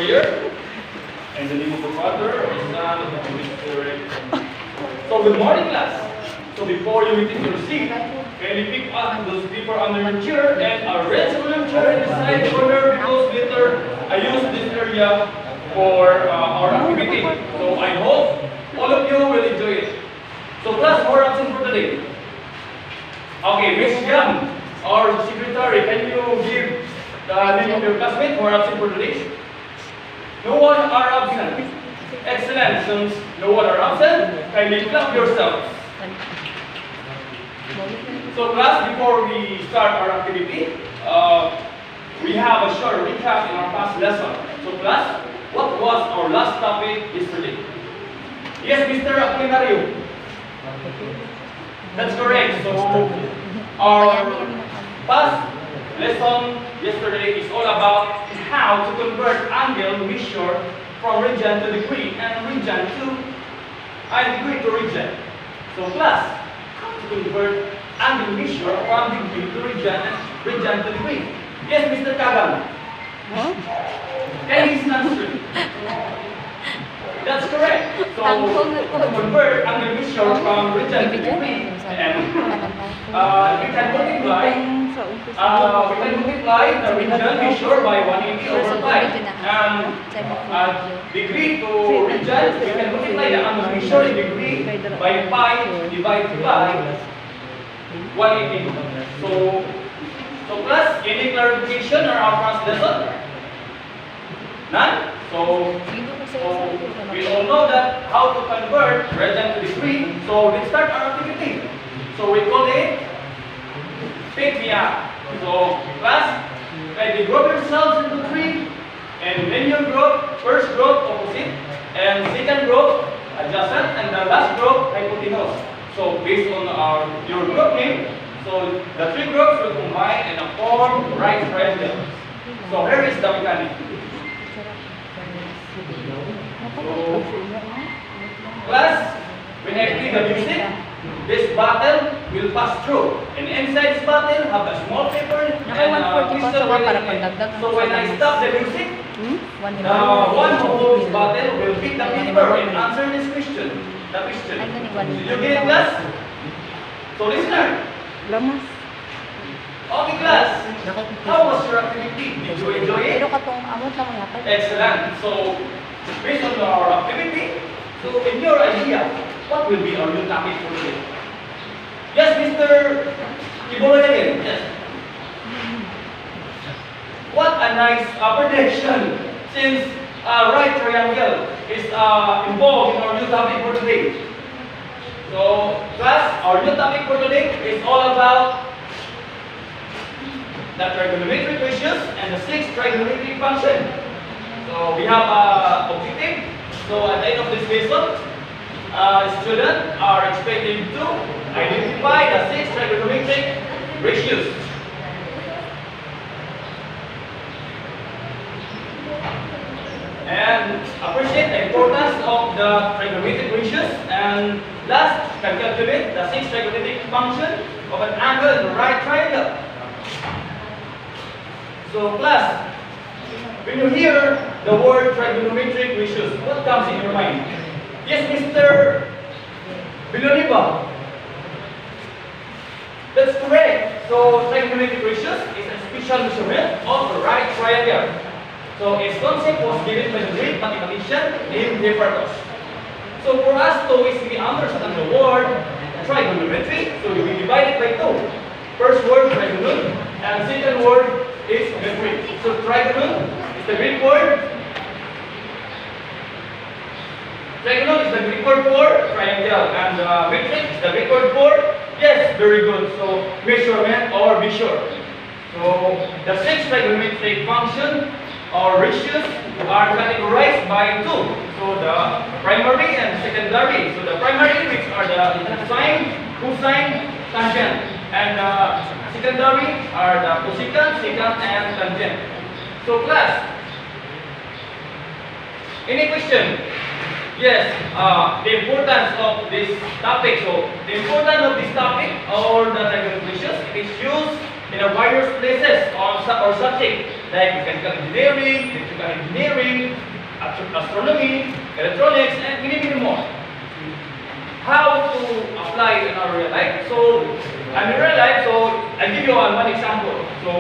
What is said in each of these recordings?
prayer. In the name of the Father, of the Son, of the Holy Spirit. So good morning, class. So before you take your seat, can you pick up those paper under your chair and arrange on your chair in the side corner, because later I use this area for our activity. So I hope all of you will enjoy it. So class, who are absent for today? Okay, Miss Young, our secretary, can you give the name of your classmate who are absent for today? No one are absent. Excellent. Since no one are absent, kindly clap yourselves. So class, before we start our activity, we have a short recap in our past lesson. So class, what was our last topic yesterday? Yes, Mr. Apolinario. That's correct. So our past lesson yesterday is all about how to convert angle measure from region to degree and region to degree to region. So class, how to convert angle measure from degree to region and region to degree. Yes, Mr. Kagan. And he's not sure. That's correct. So to convert angle measure from region to degree, and we can multiply the region measure by 180 over 5. And degree to region, we can multiply the angle measure in degree by pi divided by 180. So class, any clarification on our past lesson? None? So we all know that how to convert region to degree. So let's start our activity. So we call it pick me up. So class, kindly group yourselves into three, and then you group, first group opposite, and second group adjacent, and the last group hypotenuse. So based on your group name, so the three groups will combine and form right triangle. So here is the mechanic. So, class, when I play the music, this bottle will pass through, and inside this bottle have a small paper and crystal within. So when I stop the music, the one who holds the bottle will pick the paper and answer this question. The question. Did you get it, class? So listener. Okay, class. How was your activity? Did you enjoy it? Excellent. So based on our activity, so in your idea, what will be our new topic for today? Yes, Mr. Ibolagayan. Yes. What a nice prediction, since right triangle is involved in our new topic for today. So, class, our new topic for today is all about the trigonometric ratios and the 6 trigonometric functions. So we have an objective. So at the end of this lesson, students are expected to identify the 6 trigonometric ratios. And appreciate the importance of the trigonometric ratios, and last, can calculate the 6 trigonometric function of an angle in the right triangle. So class, when you hear the word trigonometric ratios, what comes in your mind? Yes, Mr. Viloniba. That's correct. So trigonometric ratios is a special measurement of the right triangle. So its concept was given by the great mathematician named Hipparchus. So for us to easily understand the word trigonometry, so we divide it by 2. First word trigonon, and second word is metric. So trigonon is the Greek word. Trigonon is the Greek word for triangle, and metric is the Greek word for, yes, very good. So measurement or measure. So the 6 trigonometric functions or ratios are categorized by 2. So the primary and secondary. So the primary, which are the sine, cosine, tangent, and secondary are the cosecant, secant, and tangent. So class, any question? Yes, the importance of this topic. So the importance of this topic or the trigonometric ratios, it is used in a various places or subject like mechanical engineering, electrical engineering, astronomy, electronics, and many more. How to apply in our real life? So, in real life, so I give you one example. So,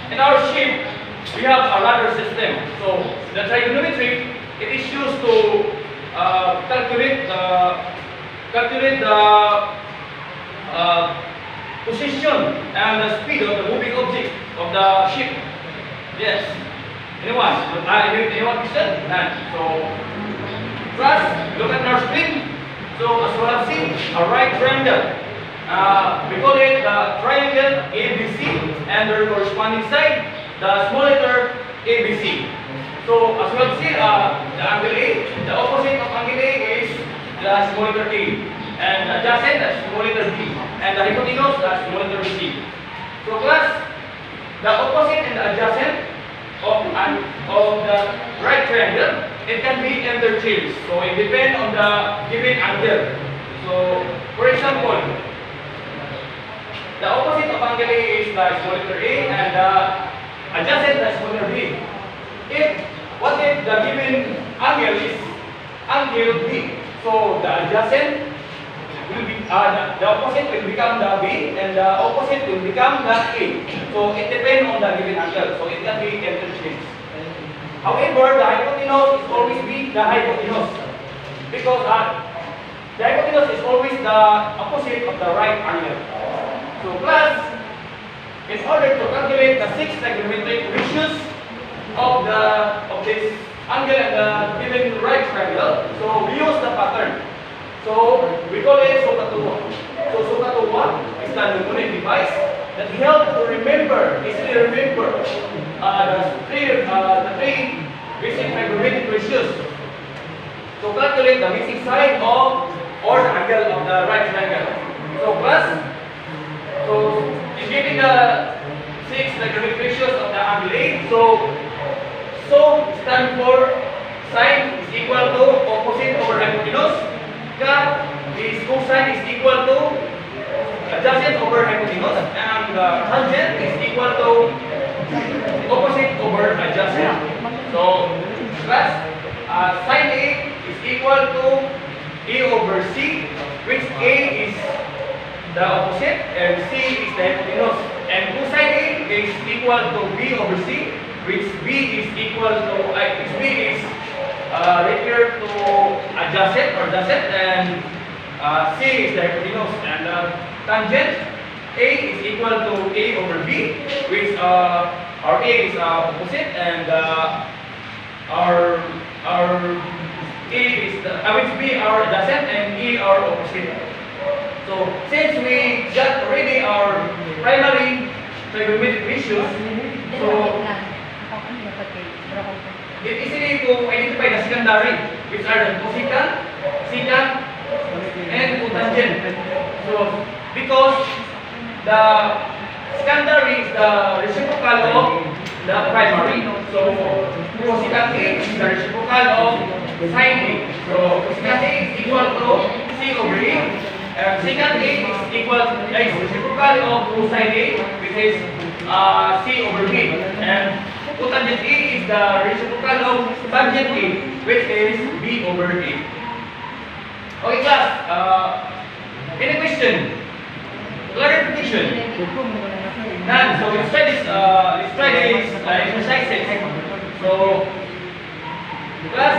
in our ship, we have a rudder system. So, the trigonometry, it is used to calculate the position and the speed of the moving object of the ship. Yes. Anyone? Anyone question? None. So, first, look at our screen. So, as you have seen, a right triangle. We call it the triangle ABC, and the corresponding side, the small letter ABC. So, as you have seen, the angle A, the opposite of angle A is the small letter A, and adjacent, the small letter B, and the hypotenuse, the small letter C. So, class, the opposite and the adjacent of the right triangle, it can be interchanged. So it depends on the given angle. So for example, the opposite of angle A is the small letter A, and the adjacent the small letter B. What if the given angle is angle B? So the adjacent will be the opposite will become the B, and the opposite will become the A. So it depends on the given angle. So it can be interchanged. However, the hypotenuse is always be the hypotenuse, because the hypotenuse is always the opposite of the right angle. So class, in order to calculate the 6 trigonometric ratios of this angle and the given right triangle, so we use the pattern. So we call it SOHCAHTOA. So SOHCAHTOA is the mnemonic device that helps to easily remember the three basic trigonometric ratios. So calculate the missing side of or the angle of the right triangle. So class, so in getting the 6 trigonometric ratios of the angle A, so stand for sine is equal to opposite over hypotenuse. Ka is cosine is equal to adjacent over hypotenuse, and tangent is equal to opposite over adjacent. So, class, sine A is equal to A over C, which A is the opposite and C is the hypotenuse. And cosine A is equal to B over C, which B is equal to B is referred to adjacent or adjacent, and C is the hypotenuse, and tangent A is equal to A over B, which our A is opposite, and our A is which B our adjacent, and E our opposite. So since we got already our primary trigonometric ratios, so it easily to identify the secondary, which are the cosecant, secant, and cotangent. So, because the secondary is the reciprocal of the primary, so cosecant A is the reciprocal of sine A. So, cosecant A is equal to C over A, and secant A is reciprocal of cosine A, which is C over B, and cotangent A is the reciprocal of tangent A, which is B over A. Okay, class. Any question? Clarification? None. So let's try this exercises. So, class,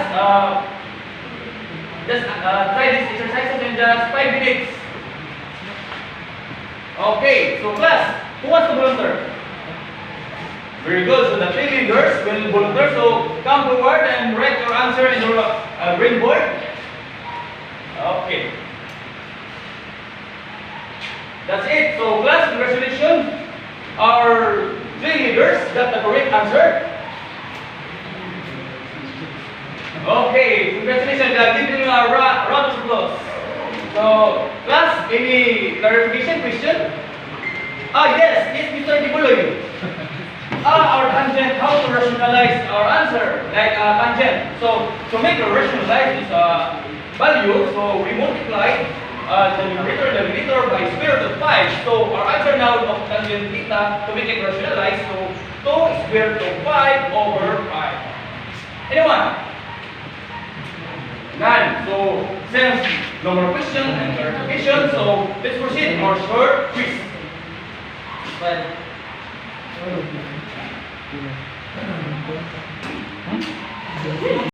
just try this exercises in just 5 minutes. Okay. So, class, who wants to volunteer? Very good. So the 3 leaders will volunteer. So come forward and write your answer in your green board. Okay. That's it. So class, congratulations. Our 3 leaders got the correct answer. Okay, congratulations. Give them a round of applause. So class, any clarification question? Yes, Mr. Dibuloy. Our tangent, how to rationalize our answer, like tangent. So to make a rationalize this value, so we multiply the numerator by square root of 5. So our answer now of tangent theta, to make it rationalize, so 2 square root of 5 over 5. Anyone? None. So since no more question and clarification, so let's proceed our short quiz. But